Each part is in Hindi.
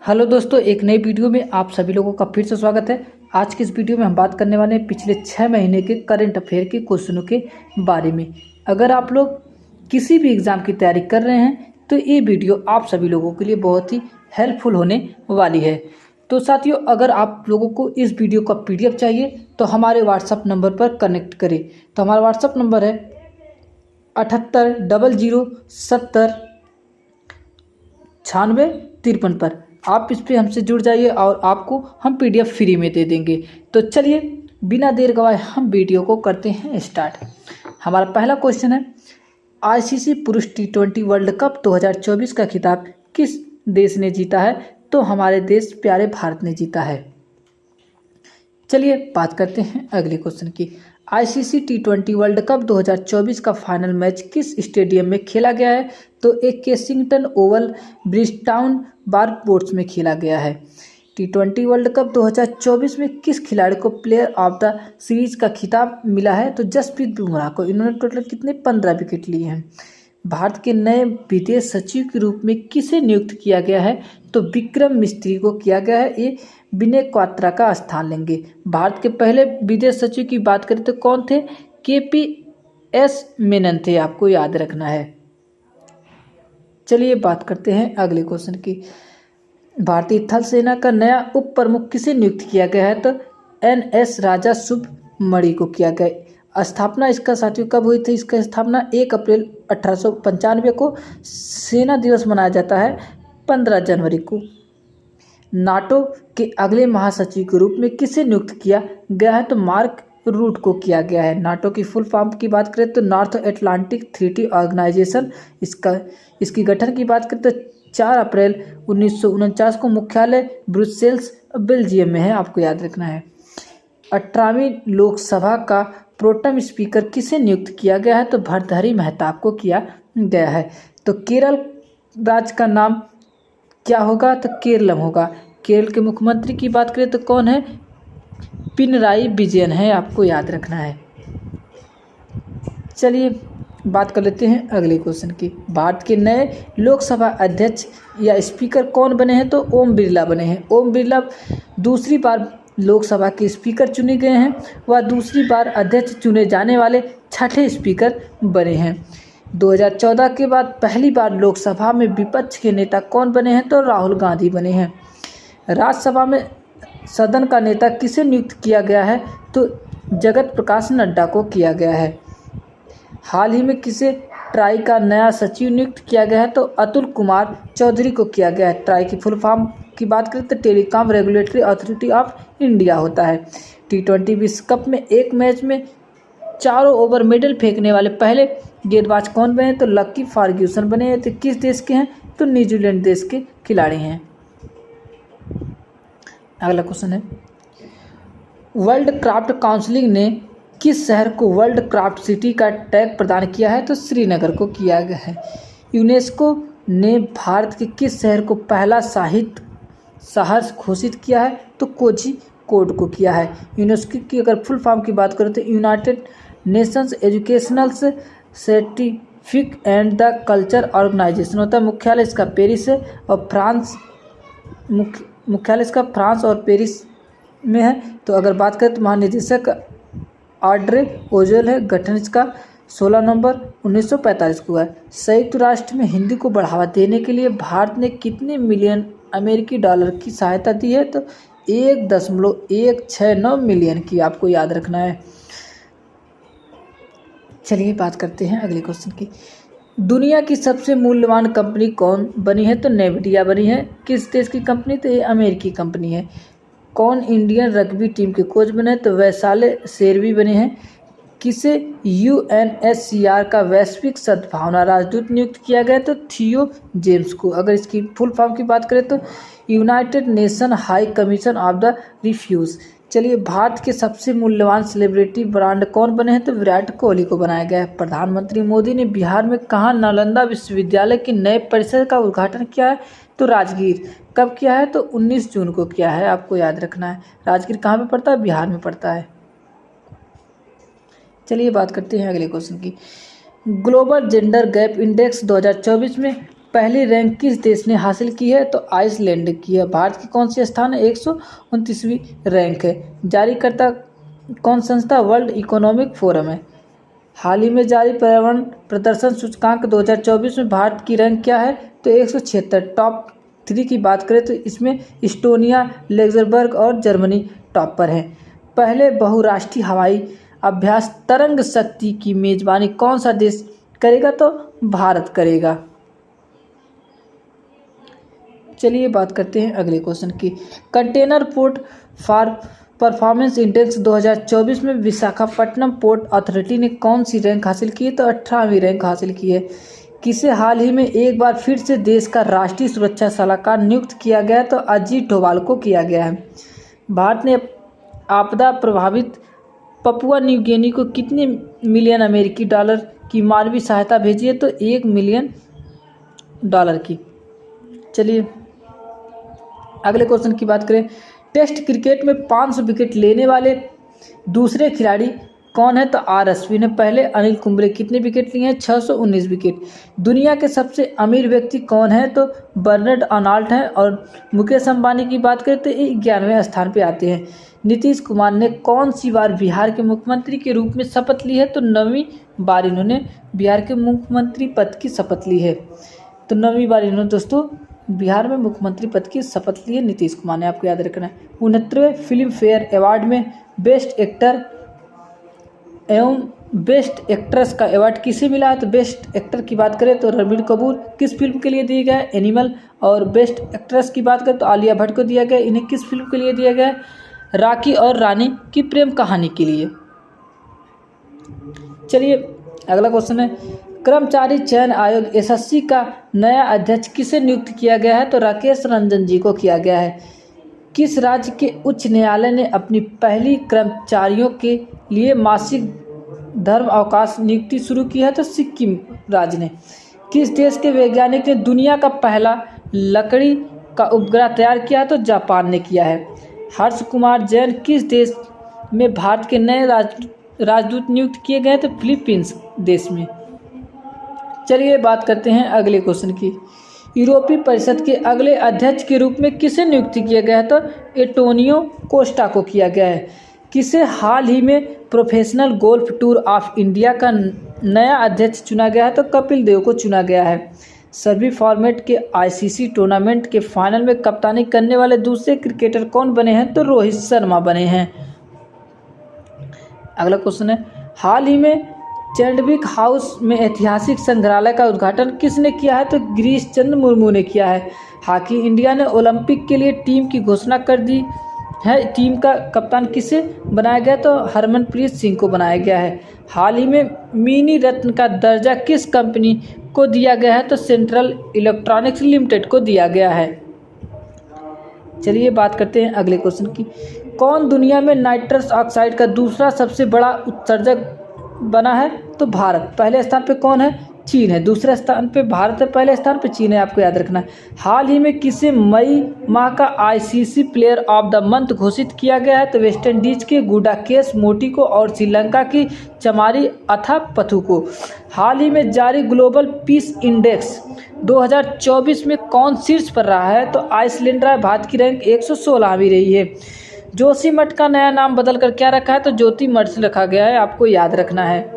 हेलो दोस्तों, एक नई वीडियो में आप सभी लोगों का फिर से स्वागत है। आज की इस वीडियो में हम बात करने वाले हैं पिछले 6 महीने के करंट अफेयर के क्वेश्चनों के बारे में। अगर आप लोग किसी भी एग्ज़ाम की तैयारी कर रहे हैं तो ये वीडियो आप सभी लोगों के लिए बहुत ही हेल्पफुल होने वाली है। तो साथियों, अगर आप लोगों को इस वीडियो का PDF चाहिए तो हमारे व्हाट्सअप नंबर पर कनेक्ट करें। तो हमारा व्हाट्सअप नंबर है 7800709653 पर। आप इस पे हमसे जुड़ जाइए और आपको हम PDF फ्री में दे देंगे। तो चलिए बिना देर गवाए हम वीडियो को करते हैं स्टार्ट। हमारा पहला क्वेश्चन है, ICC पुरुष T20 वर्ल्ड कप 2024 का खिताब किस देश ने जीता है? तो हमारे देश प्यारे भारत ने जीता है। चलिए बात करते हैं अगले क्वेश्चन की। ICC T20 वर्ल्ड कप 2024 का फाइनल मैच किस स्टेडियम में खेला गया है? तो एक केसिंगटन ओवल ब्रिजटाउन बारपोर्ट्स में खेला गया है। T20 वर्ल्ड कप 2024 में किस खिलाड़ी को प्लेयर ऑफ द सीरीज का खिताब मिला है? तो जसप्रीत बुमराह को। इन्होंने टोटल कितने 15 विकेट लिए हैं। भारत के नए विदेश सचिव के रूप में किसे नियुक्त किया गया है? तो विक्रम मिस्त्री को किया गया है। ये विनय क्वात्रा का स्थान लेंगे। भारत के पहले विदेश सचिव की बात करें तो कौन थे? KPS मेनन थे, आपको याद रखना है। चलिए बात करते हैं अगले क्वेश्चन की। भारतीय थल सेना का नया उप प्रमुख किसे नियुक्त किया गया है? तो NS राजा सुब्रमणि को किया गया। स्थापना इसका साथियों कब हुई थी? इसका स्थापना 1 अप्रैल 1895 को। सेना दिवस मनाया जाता है 15 जनवरी को। नाटो के अगले महासचिव के रूप में किसे नियुक्त किया गया है? तो मार्क रूट को किया गया है। नाटो की फुल फॉर्म की बात करें तो नॉर्थ अटलांटिक ट्रीटी ऑर्गेनाइजेशन। इसकी गठन की बात करें तो 4 अप्रैल 1949 को। मुख्यालय ब्रुसेल्स बेल्जियम में है, आपको याद रखना है। 18वीं लोकसभा का प्रोटेम स्पीकर किसे नियुक्त किया गया है? तो भर्तृहरि मेहताब को किया गया है। तो केरल राज्य का नाम क्या होगा? तो केरलम होगा। केरल के मुख्यमंत्री की बात करें तो कौन है? पिनराई विजयन है, आपको याद रखना है। चलिए बात कर लेते हैं अगले क्वेश्चन की। भारत के नए लोकसभा अध्यक्ष या स्पीकर कौन बने हैं? तो ओम बिरला बने हैं। ओम बिरला दूसरी बार लोकसभा के स्पीकर चुने गए हैं। वह दूसरी बार अध्यक्ष चुने जाने वाले 6ठे स्पीकर बने हैं। 2014 के बाद पहली बार लोकसभा में विपक्ष के नेता कौन बने हैं? तो राहुल गांधी बने हैं। राज्यसभा में सदन का नेता किसे नियुक्त किया गया है? तो जगत प्रकाश नड्डा को किया गया है। हाल ही में किसे ट्राई का नया सचिव नियुक्त किया गया है? तो अतुल कुमार चौधरी को किया गया है। ट्राई की फुल फॉर्म की बात करें तो telecom regulatory authority of India होता है। T20 विश्व कप में एक मैच में चारों ओवर मेडल फेंकने वाले पहले गेंदबाज कौन बने? तो लकी फर्ग्यूसन बने हैं। तो किस देश के हैं? तो न्यूजीलैंड देश के खिलाड़ी हैं। अगला क्वेश्चन है, वर्ल्ड क्राफ्ट काउंसिल ने किस शहर को वर्ल्ड क्राफ्ट सिटी का टैग प्रदान किया है? तो श्रीनगर को किया गया है। यूनेस्को ने भारत के किस शहर को पहला साहित्य शहर घोषित किया है? तो कोझिकोड को किया है। यूनेस्को की अगर फुल फॉर्म की बात करें तो United Nations Educational Scientific and the Culture Organisation होता है। मुख्यालय इसका पेरिस है और मुख्यालय इसका फ्रांस और पेरिस में है। तो अगर बात करें तो महानिदेशक ऑड्रे ओजल है। गठन इसका 16 नवंबर 1945 को है। संयुक्त राष्ट्र में हिंदी को बढ़ावा देने के लिए भारत ने कितने मिलियन अमेरिकी डॉलर की सहायता दी है? तो 1.169 मिलियन की, आपको याद रखना है। चलिए बात करते हैं अगले क्वेश्चन की। दुनिया की सबसे मूल्यवान कंपनी कौन बनी है? तो नेविडिया बनी है। किस देश की कंपनी? तो ये अमेरिकी कंपनी है। कौन इंडियन रग्बी टीम के कोच बने? तो वैशाले शेरवी बने हैं। किसे UNSCR का वैश्विक सद्भावना राजदूत नियुक्त किया गया? तो थियो जेम्स को। अगर इसकी फुल फॉर्म की बात करें तो United Nation High Commission of the Refuge. चलिए, भारत के सबसे मूल्यवान सेलिब्रिटी ब्रांड कौन बने हैं? तो विराट कोहली को बनाया गया है। प्रधानमंत्री मोदी ने बिहार में कहाँ नालंदा विश्वविद्यालय के नए परिसर का उद्घाटन किया है? तो राजगीर। कब किया है? तो 19 जून को किया है, आपको याद रखना है। राजगीर कहाँ पे पड़ता है? बिहार में पड़ता है। चलिए बात करते हैं अगले क्वेश्चन की। ग्लोबल जेंडर गैप इंडेक्स 2024 में पहली रैंक किस देश ने हासिल की है? तो आइसलैंड की है। भारत की कौन सी स्थान है? 129वीं रैंक है। जारीकर्ता कौन संस्था? वर्ल्ड इकोनॉमिक फोरम है। हाल ही में जारी पर्यावरण प्रदर्शन सूचकांक 2024 में भारत की रैंक क्या है? तो 176। टॉप 3 की बात करें तो इसमें इस्टोनिया, लग्जमबर्ग और जर्मनी टॉप पर है। पहले बहुराष्ट्रीय हवाई अभ्यास तरंग शक्ति की मेजबानी कौन सा देश करेगा? तो भारत करेगा। चलिए बात करते हैं अगले क्वेश्चन की। Container port for performance index 2024 में विशाखापट्टनम पोर्ट अथॉरिटी ने कौन सी रैंक हासिल की है? तो 18वीं रैंक हासिल की है। किसे हाल ही में एक बार फिर से देश का राष्ट्रीय सुरक्षा सलाहकार नियुक्त किया गया है? तो अजीत डोभाल को किया गया है। भारत ने आपदा प्रभावित पपुआ न्यू गिनी को कितने मिलियन अमेरिकी डॉलर की मानवीय सहायता भेजी है? तो $1 मिलियन की। चलिए अगले क्वेश्चन की बात करें। टेस्ट क्रिकेट में 500 विकेट लेने वाले दूसरे खिलाड़ी कौन है? तो आर अश्विन ने। पहले अनिल कुंबले कितने विकेट लिए हैं? 619 विकेट। दुनिया के सबसे अमीर व्यक्ति कौन है? तो बर्नार्ड अर्नॉल्ट हैं। और मुकेश अंबानी की बात करें तो 11वें स्थान पर आते हैं। नीतीश कुमार ने कौन सी बार बिहार के मुख्यमंत्री के रूप में शपथ ली है? तो 9वीं बार इन्होंने बिहार के मुख्यमंत्री पद की शपथ ली है। तो 9वीं बार इन्होंने दोस्तों बिहार में मुख्यमंत्री पद की शपथ ली है नीतीश कुमार ने, आपको याद रखना है। 69वें फिल्म फेयर अवार्ड में बेस्ट एक्टर एवं बेस्ट एक्ट्रेस का अवार्ड किसे मिला है? तो बेस्ट एक्टर की बात करें तो रणबीर कपूर किस फिल्म के लिए दिया गया है? एनिमल। और बेस्ट एक्ट्रेस की बात करें तो आलिया भट्ट को दिया गया। इन्हें किस फिल्म के लिए दिया गया है? राखी और रानी की प्रेम कहानी के लिए। चलिए अगला क्वेश्चन है। कर्मचारी चयन आयोग एसएससी का नया अध्यक्ष किसे नियुक्त किया गया है? तो राकेश रंजन जी को किया गया है। किस राज्य के उच्च न्यायालय ने अपनी पहली कर्मचारियों के लिए मासिक धर्म अवकाश नियुक्ति शुरू की है? तो सिक्किम राज्य ने। किस देश के वैज्ञानिक ने दुनिया का पहला लकड़ी का उपग्रह तैयार किया है? तो जापान ने किया है। हर्ष कुमार जैन किस देश में भारत के नए राजदूत नियुक्त किए गए? तो फिलीपींस देश में। चलिए बात करते हैं अगले क्वेश्चन की। यूरोपीय परिषद के अगले अध्यक्ष के रूप में किसे नियुक्त किया गया है? तो एंटोनियो कोस्टा को किया गया है। किसे हाल ही में professional golf tour of India का नया अध्यक्ष चुना गया है? तो कपिल देव को चुना गया है। सभी फॉर्मेट के आईसीसी टूर्नामेंट के फाइनल में कप्तानी करने वाले दूसरे क्रिकेटर कौन बने हैं? तो रोहित शर्मा बने हैं। अगला क्वेश्चन है। हाल ही में चैडविक हाउस में ऐतिहासिक संग्रहालय का उद्घाटन किसने किया है? तो गिरीश चंद्र मुर्मू ने किया है। हॉकी इंडिया ने ओलंपिक के लिए टीम की घोषणा कर दी है। टीम का कप्तान किसे बनाया गया? तो हरमनप्रीत सिंह को बनाया गया है। हाल ही में मिनी रत्न का दर्जा किस कंपनी को दिया गया है? तो सेंट्रल इलेक्ट्रॉनिक्स लिमिटेड को दिया गया है। चलिए बात करते हैं अगले क्वेश्चन की। कौन दुनिया में नाइट्रस ऑक्साइड का दूसरा सबसे बड़ा उत्सर्जक बना है? तो भारत। पहले स्थान पे कौन है? चीन है। दूसरे स्थान पे भारत है, पहले स्थान पे चीन है, आपको याद रखना है। हाल ही में किसे मई माह का ICC player of the month घोषित किया गया है? तो वेस्टइंडीज के गुडाकेश मोती को और श्रीलंका की चमारी अथापथु को। हाल ही में जारी ग्लोबल पीस इंडेक्स 2024 में कौन शीर्ष पर रहा है? तो आइसलैंड रहा। भारत की रैंक 116वीं रही है। जोशीमठ का नया नाम बदलकर क्या रखा है? तो ज्योति मठ से रखा गया है, आपको याद रखना है।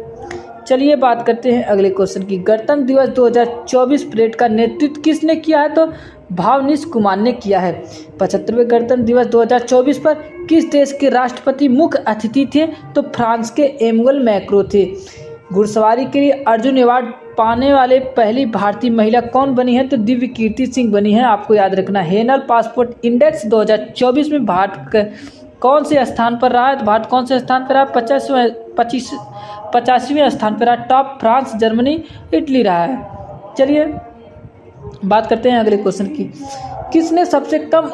चलिए बात करते हैं अगले क्वेश्चन की। गणतंत्र दिवस 2024 परेड का नेतृत्व किसने किया है? तो भावनीश कुमार ने किया है। 75वें गणतंत्र दिवस 2024 पर किस देश के राष्ट्रपति मुख्य अतिथि थे? तो फ्रांस के एमुअल मैक्रों थे। घुड़सवारी के लिए अर्जुन अवार्ड पाने वाले पहली भारतीय महिला कौन बनी है? तो दिव्य कीर्ति सिंह बनी है, आपको याद रखना। हेनल पासपोर्ट इंडेक्स 2024 में भारत कौन से स्थान पर रहा है? तो भारत कौन से स्थान पर रहा? 85वें स्थान पर रहा। टॉप फ्रांस, जर्मनी, इटली रहा है। चलिए बात करते हैं अगले क्वेश्चन की। किसने सबसे कम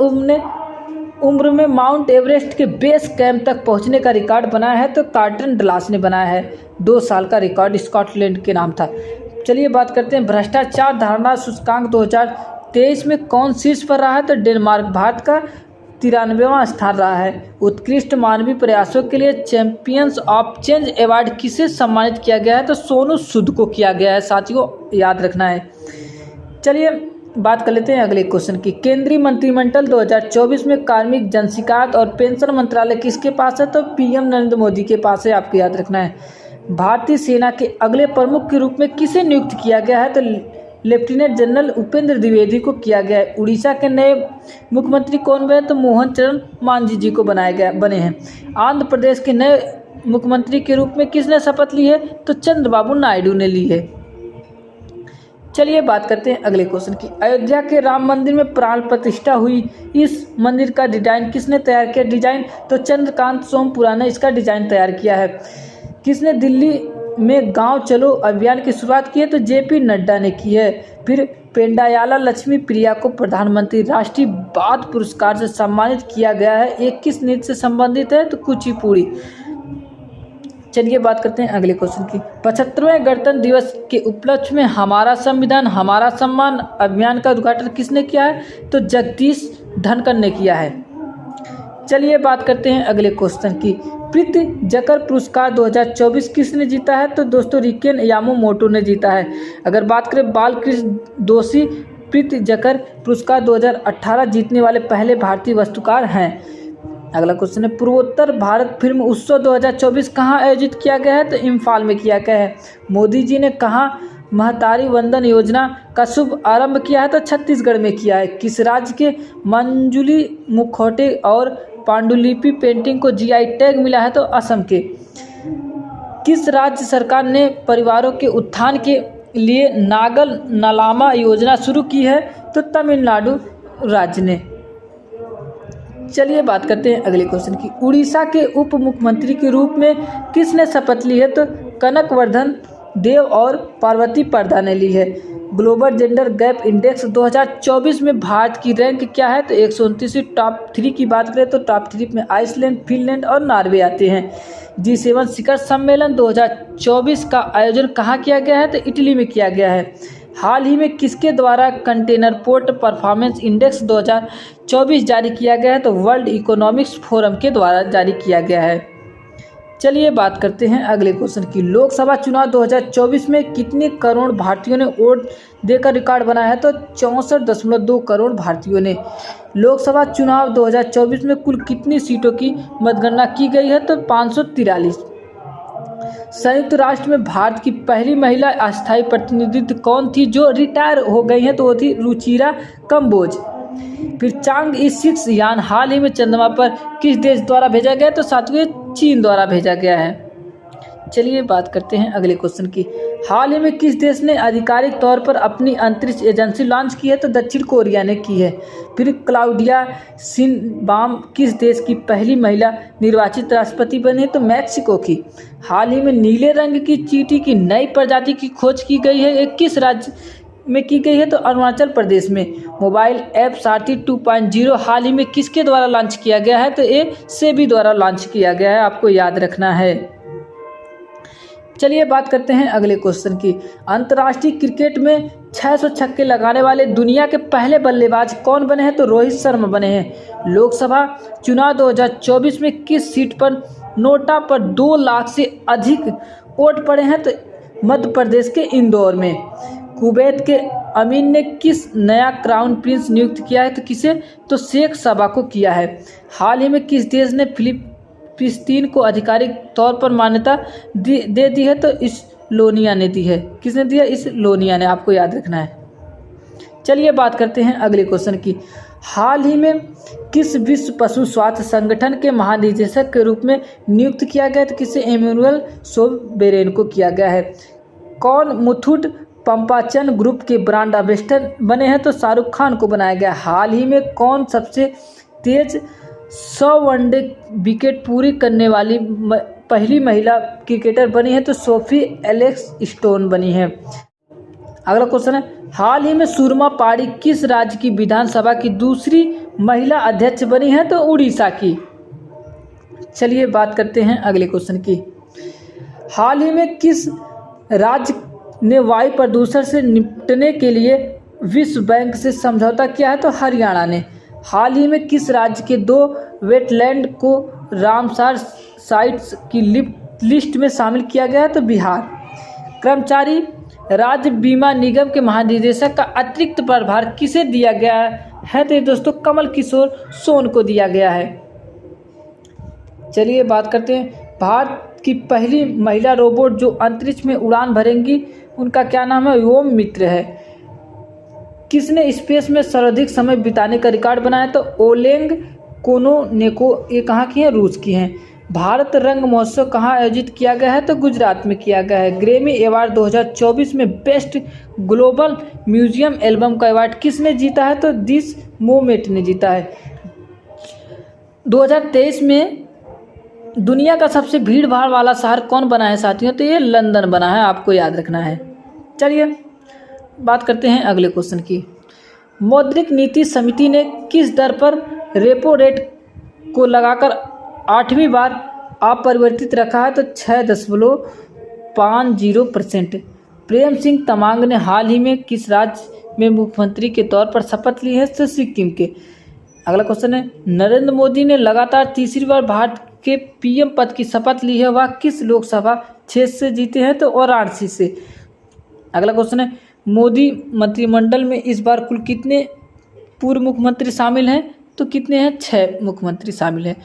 उम्र में माउंट एवरेस्ट के बेस कैंप तक पहुंचने का रिकॉर्ड बनाया है? तो कार्टन डलास ने बनाया है। 2 साल का रिकॉर्ड स्कॉटलैंड के नाम था। चलिए बात करते हैं भ्रष्टाचार धारणा सूचकांक 2023 में कौन शीर्ष पर रहा है? तो डेनमार्क। भारत का 93वां स्थान रहा है। उत्कृष्ट मानवीय प्रयासों के लिए चैंपियंस ऑफ चेंज अवार्ड किसे सम्मानित किया गया है? तो सोनू सूद को किया गया है, साथियों याद रखना है। चलिए बात कर लेते हैं अगले क्वेश्चन की। केंद्रीय मंत्रिमंडल 2024 में कार्मिक, जन शिकायत और पेंशन मंत्रालय किसके पास है? तो पीएम नरेंद्र मोदी के पास है, आपको याद रखना है। भारतीय सेना के अगले प्रमुख के रूप में किसे नियुक्त किया गया है? तो लेफ्टिनेंट जनरल उपेंद्र द्विवेदी को किया गया है। उड़ीसा के नए मुख्यमंत्री कौन बने? तो मोहन चरण मांझी जी को बने हैं। आंध्र प्रदेश के नए मुख्यमंत्री के रूप में किसने शपथ ली है? तो चंद्रबाबू नायडू ने ली है। चलिए बात करते हैं अगले क्वेश्चन की। अयोध्या के राम मंदिर में प्राण प्रतिष्ठा हुई, इस मंदिर का डिजाइन किसने तैयार किया? डिजाइन तो चंद्रकांत सोमपुरा ने इसका डिजाइन तैयार किया है। किसने दिल्ली में गांव चलो अभियान की शुरुआत की है? तो जेपी नड्डा ने की है। फिर पेंडायाला लक्ष्मी प्रिया को प्रधानमंत्री राष्ट्रीय बाल पुरस्कार से सम्मानित किया गया है। ये किस नृत्य से संबंधित है? तो कुचिपुड़ी। चलिए बात करते हैं अगले क्वेश्चन की। 75वें गणतंत्र दिवस के उपलक्ष्य में हमारा संविधान हमारा सम्मान अभियान का उद्घाटन किसने किया है? तो जगदीश धनखड़ ने किया है। चलिए बात करते हैं अगले क्वेश्चन की। प्रीति जकर पुरस्कार 2024 किसने जीता है? तो दोस्तों रिकेन यामामोटो ने जीता है। अगर बात करें बालकृष्ण दोषी प्रीति जकर पुरस्कार 2018 जीतने वाले पहले भारतीय वास्तुकार हैं। अगला क्वेश्चन है पूर्वोत्तर भारत फिल्म उत्सव 2024 कहाँ आयोजित किया गया है? तो इम्फाल में किया गया है। मोदी जी ने कहाँ महतारी वंदन योजना का शुभ आरंभ किया है? तो छत्तीसगढ़ में किया है। किस राज्य के मंजूली मुखौटे और पांडुलिपि पेंटिंग को जीआई टैग मिला है? तो असम के। किस राज्य सरकार ने परिवारों के उत्थान के लिए नागल नालामा योजना शुरू की है? तो तमिलनाडु राज्य ने। चलिए बात करते हैं अगले क्वेश्चन की। उड़ीसा के उप मुख्यमंत्री के रूप में किसने शपथ ली है? तो कनकवर्धन देव और पार्वती पर्दा ने ली है। ग्लोबल जेंडर गैप इंडेक्स 2024 में भारत की रैंक क्या है? तो 129। टॉप 3 की बात करें तो टॉप 3 में आइसलैंड, फिनलैंड और नॉर्वे आते हैं। G7 शिखर सम्मेलन 2024 का आयोजन कहाँ किया गया है? तो इटली में किया गया है। हाल ही में किसके द्वारा कंटेनर पोर्ट परफॉर्मेंस इंडेक्स 2024 जारी किया गया है? तो वर्ल्ड इकोनॉमिक्स फोरम के द्वारा जारी किया गया है। चलिए बात करते हैं अगले क्वेश्चन की। लोकसभा चुनाव 2024 में कितने करोड़ भारतीयों ने वोट देकर रिकॉर्ड बनाया है? तो 64.2 करोड़ भारतीयों ने। लोकसभा चुनाव 2024 में कुल कितनी सीटों की मतगणना की गई है? तो 543। संयुक्त राष्ट्र में भारत की पहली महिला अस्थायी प्रतिनिधि कौन थी जो रिटायर हो गई हैं? तो वो थी रुचिरा कंबोज। फिर चांग-ई-6 यान हाल ही में चंद्रमा पर किस देश द्वारा भेजा गया? तो सातवें चीन द्वारा भेजा गया है। चलिए बात करते हैं अगले क्वेश्चन की। हाल ही में किस देश ने आधिकारिक तौर पर अपनी अंतरिक्ष एजेंसी लॉन्च की है? तो दक्षिण कोरिया ने की है। फिर क्लाउडिया शिनबाम किस देश की पहली महिला निर्वाचित राष्ट्रपति बनी? तो मैक्सिको की। हाल ही में नीले रंग की चींटी की नई प्रजाति की खोज की गई है। एक किस राज्य में की गई है? तो अरुणाचल प्रदेश में। मोबाइल ऐप सारथी 2.0 हाल ही में किसके द्वारा लॉन्च किया गया है? तो ये सेबी द्वारा लॉन्च किया गया है, आपको याद रखना है। चलिए बात करते हैं अगले क्वेश्चन की। अंतर्राष्ट्रीय क्रिकेट में 600 छक्के लगाने वाले दुनिया के पहले बल्लेबाज कौन बने हैं? तो रोहित शर्मा बने हैं। लोकसभा चुनाव 2024 में किस सीट पर नोटा पर 2 लाख से अधिक वोट पड़े हैं? तो मध्य प्रदेश के इंदौर में। कुवैत के अमीर ने किस नया क्राउन प्रिंस नियुक्त किया है? तो किसे? तो शेख सबा को किया है। हाल ही में किस देश ने फिलिस्तीन को आधिकारिक तौर पर मान्यता दे दी है? तो इस्लोनिया ने दी है। किसने दिया? इस्लोनिया ने, आपको याद रखना है। चलिए बात करते हैं अगले क्वेश्चन की। हाल ही में किस विश्व पशु स्वास्थ्य संगठन के महानिदेशक के रूप में नियुक्त किया गया? तो किसे? एम्यूनुअल सोबेरेन को किया गया है। कौन मुथूट पंपाचन ग्रुप के ब्रांड एम्बेसडर बने हैं? तो शाहरुख खान को बनाया गया। हाल ही में कौन सबसे तेज 100 वनडे विकेट पूरी करने वाली पहली महिला क्रिकेटर बनी है? तो सोफी एलेक्स स्टोन बनी है। अगला क्वेश्चन है हाल ही में सुरमा पाड़ी किस राज्य की विधानसभा की दूसरी महिला अध्यक्ष बनी है? तो उड़ीसा की। चलिए बात करते हैं अगले क्वेश्चन की। हाल ही में किस राज्य ने वायु प्रदूषण से निपटने के लिए विश्व बैंक से समझौता किया है? तो हरियाणा ने। हाल ही में किस राज्य के 2 वेटलैंड को रामसार साइट्स की लिस्ट में शामिल किया गया है? तो बिहार। कर्मचारी राज्य बीमा निगम के महानिदेशक का अतिरिक्त प्रभार किसे दिया गया है? तो ये दोस्तों कमल किशोर सोन को दिया गया है। चलिए बात करते हैं भारत की पहली महिला रोबोट जो अंतरिक्ष में उड़ान भरेंगी, उनका क्या नाम है? ओम मित्र है। किसने स्पेस में सर्वाधिक समय बिताने का रिकॉर्ड बनाया? तो ओलेग कोनोनेको। ये कहाँ की है? रूस की हैं। भारत रंग महोत्सव कहाँ आयोजित किया गया है? तो गुजरात में किया गया है। ग्रैमी अवार्ड 2024 में बेस्ट ग्लोबल म्यूजियम एल्बम का अवार्ड किसने जीता है? तो दिस मोमेंट ने जीता है। 2023 में दुनिया का सबसे भीड़ भाड़ वाला शहर कौन बना है साथियों? तो ये लंदन बना है, आपको याद रखना है। चलिए बात करते हैं अगले क्वेश्चन की। मौद्रिक नीति समिति ने किस दर पर रेपो रेट को लगाकर 8वीं बार अपरिवर्तित रखा है? तो 6.50%। प्रेम सिंह तमांग ने हाल ही में किस राज्य में मुख्यमंत्री के तौर पर शपथ ली है? तो सिक्किम के। अगला क्वेश्चन है, नरेंद्र मोदी ने लगातार तीसरी बार भारत के पीएम पद की शपथ ली है, वह किस लोकसभा क्षेत्र से जीते हैं? तो वाराणसी से। अगला क्वेश्चन है, मोदी मंत्रिमंडल में इस बार कुल कितने पूर्व मुख्यमंत्री शामिल हैं? तो कितने हैं? 6 मुख्यमंत्री शामिल हैं।